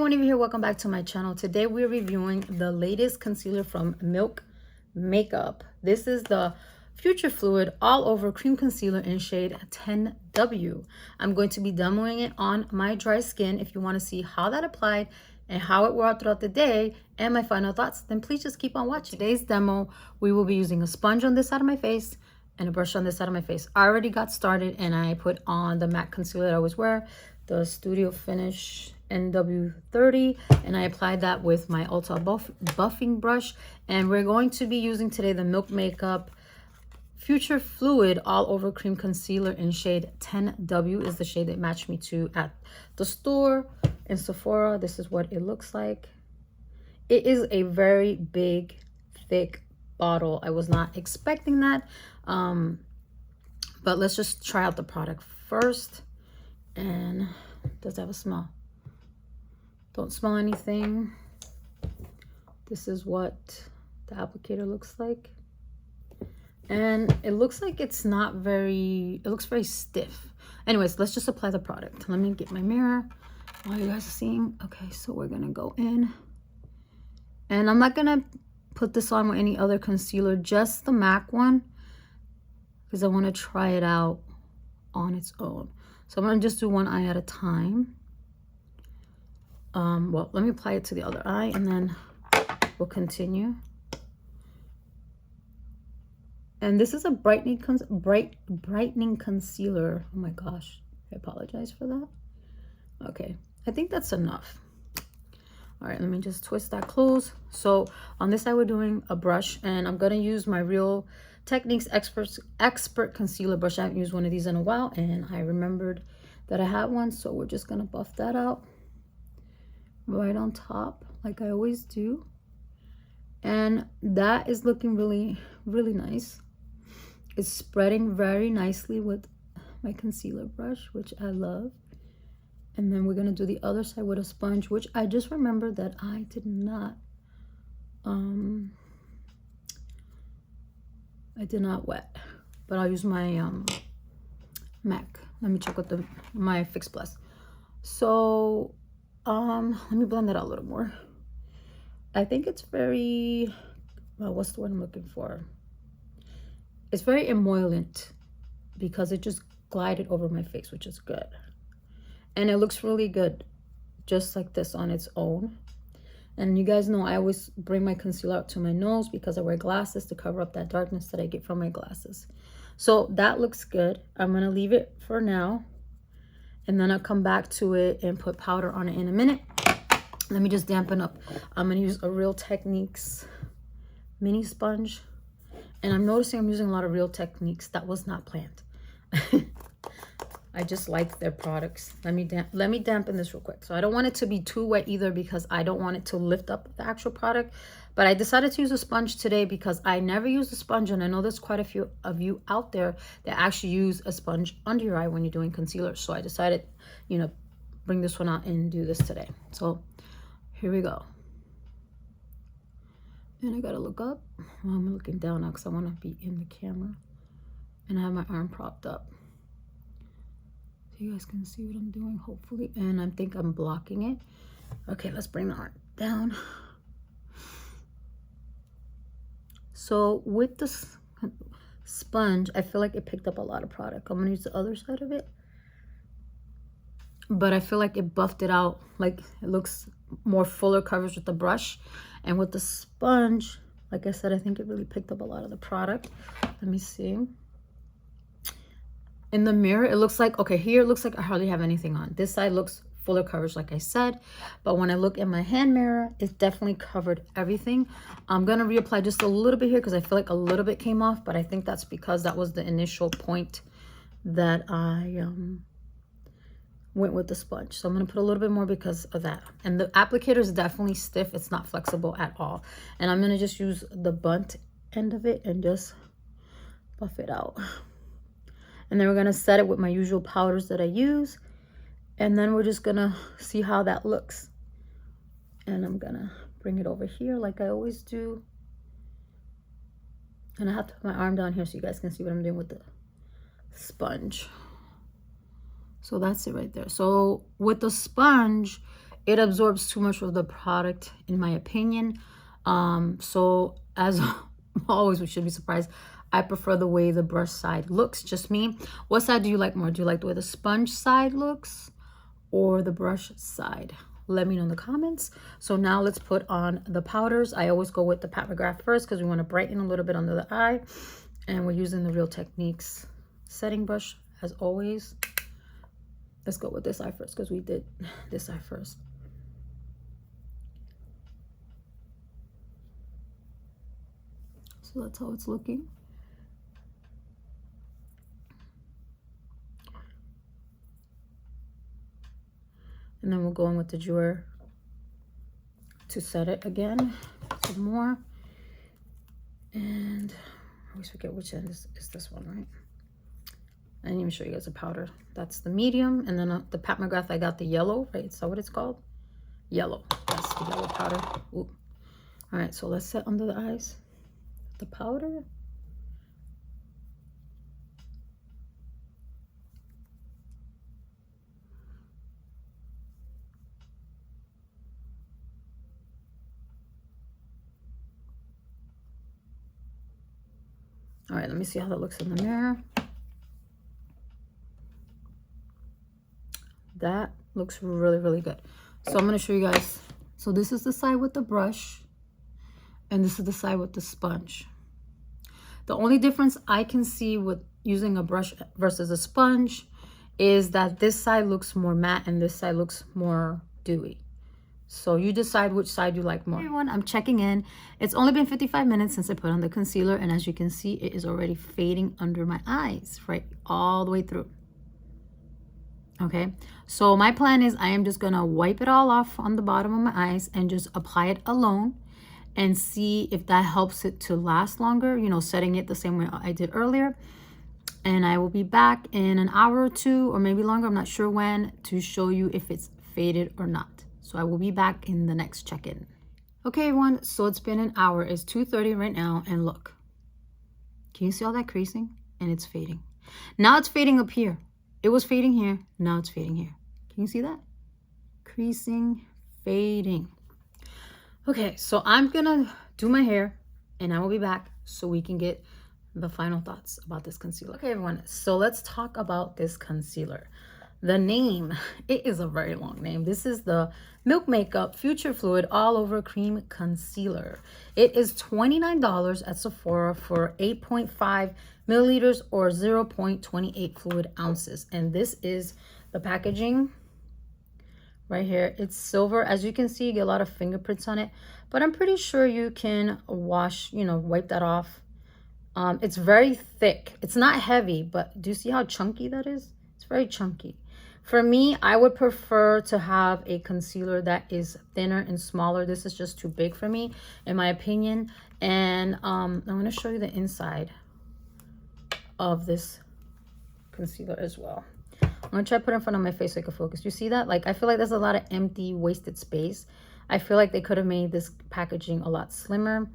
everyone over here, welcome back to my channel. Today we're reviewing the latest concealer from Milk Makeup. This is the Future Fluid All Over Cream Concealer in shade 10W. I'm going to be demoing it on my dry skin. If you want to see how that applied and how it wore out throughout the day and my final thoughts, then please just keep on watching. Today's demo, we will be using a sponge on this side of my face and a brush on this side of my face. I already got started and I put on the matte concealer that I always wear, the Studio Finish NW30, and I applied that with my ULTA buffing brush. And we're going to be using today the Milk Makeup Future Fluid All Over Cream Concealer in shade 10W is the shade that matched me to at the store in Sephora. This is what it looks like. It is a very big, thick bottle. I was not expecting that, but let's just try out the product first. And does it have a smell? Don't smell anything. This is what the applicator looks like. And it looks like it's not very, it looks very stiff. Anyways, let's just apply the product. Let me get my mirror while you guys are seeing. Okay, so we're gonna go in. And I'm not gonna put this on with any other concealer, just the MAC one, because I wanna try it out on its own. So I'm gonna just do one eye at a time. Well, let me apply it to the other eye and then we'll continue. And this is a brightening concealer. Oh my gosh, I apologize for that. Okay, I think that's enough. All right, let me just twist that close. So on this side, we're doing a brush, and I'm gonna use my Real Techniques Expert Concealer brush. I haven't used one of these in a while, and I remembered that I had one, so we're just gonna buff that out right on top, like I always do. And that is looking really, really nice. It's spreading very nicely with my concealer brush, which I love. And then we're gonna do the other side with a sponge, which I just remembered that I did not wet, but I'll use my MAC. Let me check with my Fix Plus. So let me blend that out a little more. I think it's very, what's the word I'm looking for? It's very emollient because it just glided over my face, which is good. And it looks really good, just like this on its own. And you guys know I always bring my concealer out to my nose because I wear glasses to cover up that darkness that I get from my glasses. So that looks good. I'm gonna leave it for now. And then I'll come back to it and put powder on it in a minute. Let me just dampen up. I'm gonna use a Real Techniques mini sponge. And I'm noticing I'm using a lot of Real Techniques. That was not planned. I just like their products. Let me dampen this real quick. So I don't want it to be too wet either because I don't want it to lift up the actual product. But I decided to use a sponge today because I never use a sponge. And I know there's quite a few of you out there that actually use a sponge under your eye when you're doing concealer. So I decided, you know, bring this one out and do this today. So here we go. And I gotta look up. Well, I'm looking down now because I want to be in the camera. And I have my arm propped up. So you guys can see what I'm doing, hopefully. And I think I'm blocking it. Okay, let's bring the arm down. So with the sponge, I feel like it picked up a lot of product. I'm gonna use the other side of it. But I feel like it buffed it out. Like it looks more fuller coverage with the brush. And with the sponge, like I said, I think it really picked up a lot of the product. Let me see. In the mirror, it looks like, okay, here it looks like I hardly have anything on. This side looks fuller coverage, like I said. But when I look in my hand mirror, it's definitely covered everything. I'm going to reapply just a little bit here because I feel like a little bit came off. But I think that's because that was the initial point that I went with the sponge. So I'm going to put a little bit more because of that. And the applicator is definitely stiff. It's not flexible at all. And I'm going to just use the blunt end of it and just buff it out. And then we're going to set it with my usual powders that I use. And then we're just going to see how that looks. And I'm going to bring it over here like I always do. And I have to put my arm down here so you guys can see what I'm doing with the sponge. So that's it right there. So with the sponge, it absorbs too much of the product, in my opinion. So as always, we should be surprised, I prefer the way the brush side looks, just me. What side do you like more? Do you like the way the sponge side looks or the brush side? Let me know in the comments. So now let's put on the powders. I always go with the Pat McGrath first because we want to brighten a little bit under the eye. And we're using the Real Techniques setting brush as always. Let's go with this eye first because we did this eye first. So that's how it's looking. And then we'll go in with the JOUER to set it again, some more. And I always forget which end is this one, right? I didn't even show you guys a powder. That's the medium. And then the Pat McGrath, I got the yellow, right? Is that what it's called? Yellow. That's the yellow powder. Ooh. All right, so let's set under the eyes the powder. All right, let me see how that looks in the mirror. That looks really, really good. So I'm going to show you guys. So this is the side with the brush, and this is the side with the sponge. The only difference I can see with using a brush versus a sponge is that this side looks more matte and this side looks more dewy. So you decide which side you like more. Hey everyone, I'm checking in. It's only been 55 minutes since I put on the concealer, and as you can see, it is already fading under my eyes, right, all the way through. Okay, so my plan is I am just gonna wipe it all off on the bottom of my eyes and just apply it alone and see if that helps it to last longer, you know, setting it the same way I did earlier. And I will be back in an hour or two, or maybe longer, I'm not sure when, to show you if it's faded or not. So I will be back in the next check-in. Okay, everyone, so it's been an hour. It's 2:30 right now, and look. Can you see all that creasing? And it's fading. Now it's fading up here. It was fading here. Now it's fading here. Can you see that? Creasing, fading. Okay, so I'm gonna do my hair, and I will be back so we can get the final thoughts about this concealer. Okay, everyone, so let's talk about this concealer. The name, it is a very long name. This is the Milk Makeup Future Fluid All Over Cream Concealer. It is $29 at Sephora for 8.5 milliliters or 0.28 fluid ounces. And this is the packaging right here. It's silver. As you can see, you get a lot of fingerprints on it, but I'm pretty sure you can wash, you know, wipe that off. It's very thick. It's not heavy, but do you see how chunky that is? It's very chunky. For me, I would prefer to have a concealer that is thinner and smaller. This is just too big for me, in my opinion. And I'm going to show you the inside of this concealer as well. I'm going to try to put it in front of my face so I can focus. You see that? Like, I feel like there's a lot of empty, wasted space. I feel like they could have made this packaging a lot slimmer.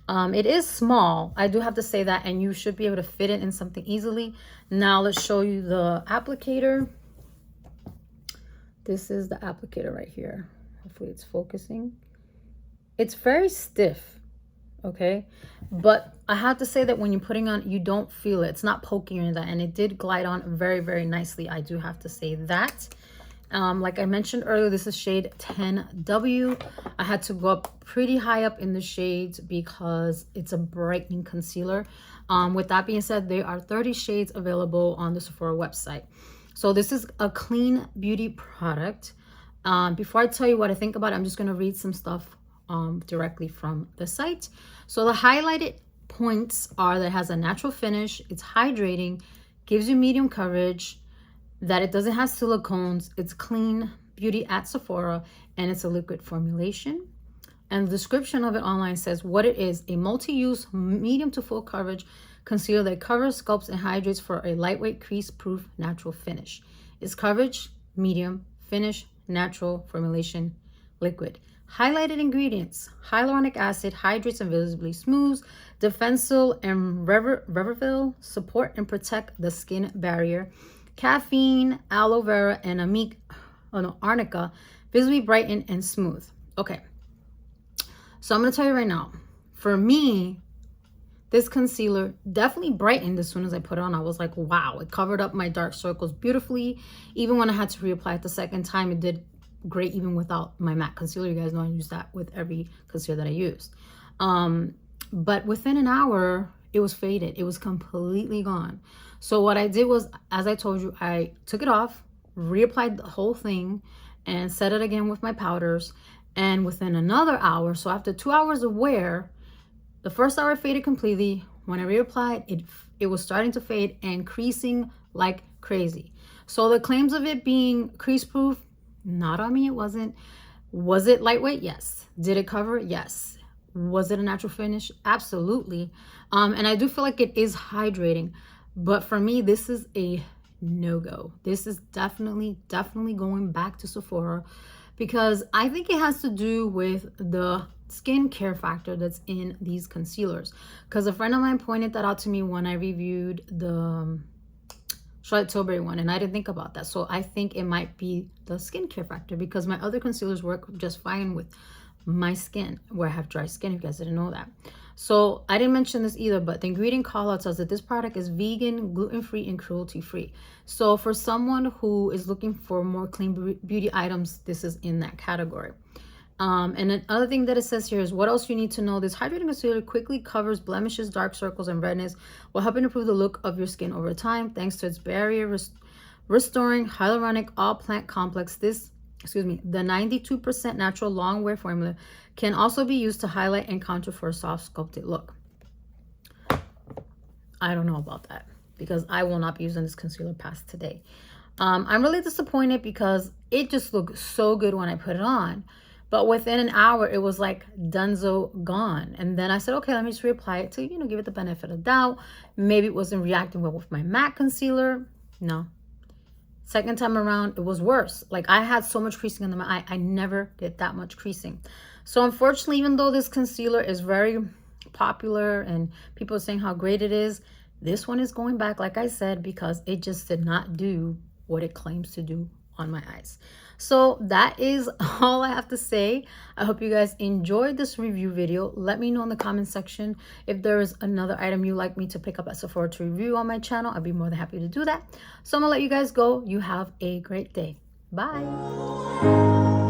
It is small. I do have to say that, and you should be able to fit it in something easily. Now, let's show you the applicator. This is the applicator right here. Hopefully it's focusing. It's very stiff, okay? But I have to say that when you're putting on, you don't feel it. It's not poking or anything, and it did glide on very, very nicely. I do have to say that. Like I mentioned earlier, this is shade 10W. I had to go up pretty high up in the shades because it's a brightening concealer. With that being said, there are 30 shades available on the Sephora website. So this is a clean beauty product. Before I tell you what I think about it, I'm just going to read some stuff directly from the site. So the highlighted points are that it has a natural finish, it's hydrating, gives you medium coverage, that it doesn't have silicones, it's clean beauty at Sephora, and it's a liquid formulation. And the description of it online says what it is: a multi-use medium to full coverage concealer that covers, sculpts, and hydrates for a lightweight, crease-proof, natural finish. It's coverage, medium, finish, natural, formulation, liquid. Highlighted ingredients: hyaluronic acid, hydrates and visibly smooths, Defensil and Revervil support and protect the skin barrier, caffeine, aloe vera, and arnica visibly brighten and smooth. Okay, so I'm gonna tell you right now, for me, this concealer definitely brightened as soon as I put it on. I was like, wow, it covered up my dark circles beautifully. Even when I had to reapply it the second time, it did great even without my matte concealer. You guys know I use that with every concealer that I used. But within an hour, it was faded. It was completely gone. So what I did was, as I told you, I took it off, reapplied the whole thing, and set it again with my powders. And within another hour, so after 2 hours of wear, the first hour faded completely. When I reapplied, it was starting to fade and creasing like crazy. So the claims of it being crease proof, not on me, it wasn't. Was it lightweight? Yes. Did it cover? Yes. Was it a natural finish? Absolutely. And I do feel like it is hydrating, but for me, this is a no-go. This is definitely going back to Sephora, because I think it has to do with the skincare factor that's in these concealers. Because a friend of mine pointed that out to me when I reviewed the Charlotte Tilbury one, and I didn't think about that. So I think it might be the skincare factor, because my other concealers work just fine with my skin, where I have dry skin, if you guys didn't know that. So I didn't mention this either, but the ingredient call out says that this product is vegan, gluten-free, and cruelty-free. So for someone who is looking for more clean beauty items, this is in that category. And another thing that it says here is what else you need to know. This hydrating concealer quickly covers blemishes, dark circles, and redness, while helping improve the look of your skin over time thanks to its barrier restoring hyaluronic all plant complex. The 92% natural long wear formula can also be used to highlight and contour for a soft sculpted look. I don't know about that, because I will not be using this concealer past today. I'm really disappointed because it just looked so good when I put it on, but within an hour it was like dunzo gone. And then I said, okay, let me just reapply it to, you know, give it the benefit of doubt. Maybe it wasn't reacting well with my matte concealer. No. Second time around, it was worse. Like, I had so much creasing under my eye. I never did that much creasing. So unfortunately, even though this concealer is very popular and people are saying how great it is, this one is going back, like I said, because it just did not do what it claims to do on my eyes. So that is all I have to say. I hope you guys enjoyed this review video. Let me know in the comment section if there is another item you'd like me to pick up at Sephora to review on my channel. I'd be more than happy to do that. So I'm gonna let you guys go. You have a great day. Bye.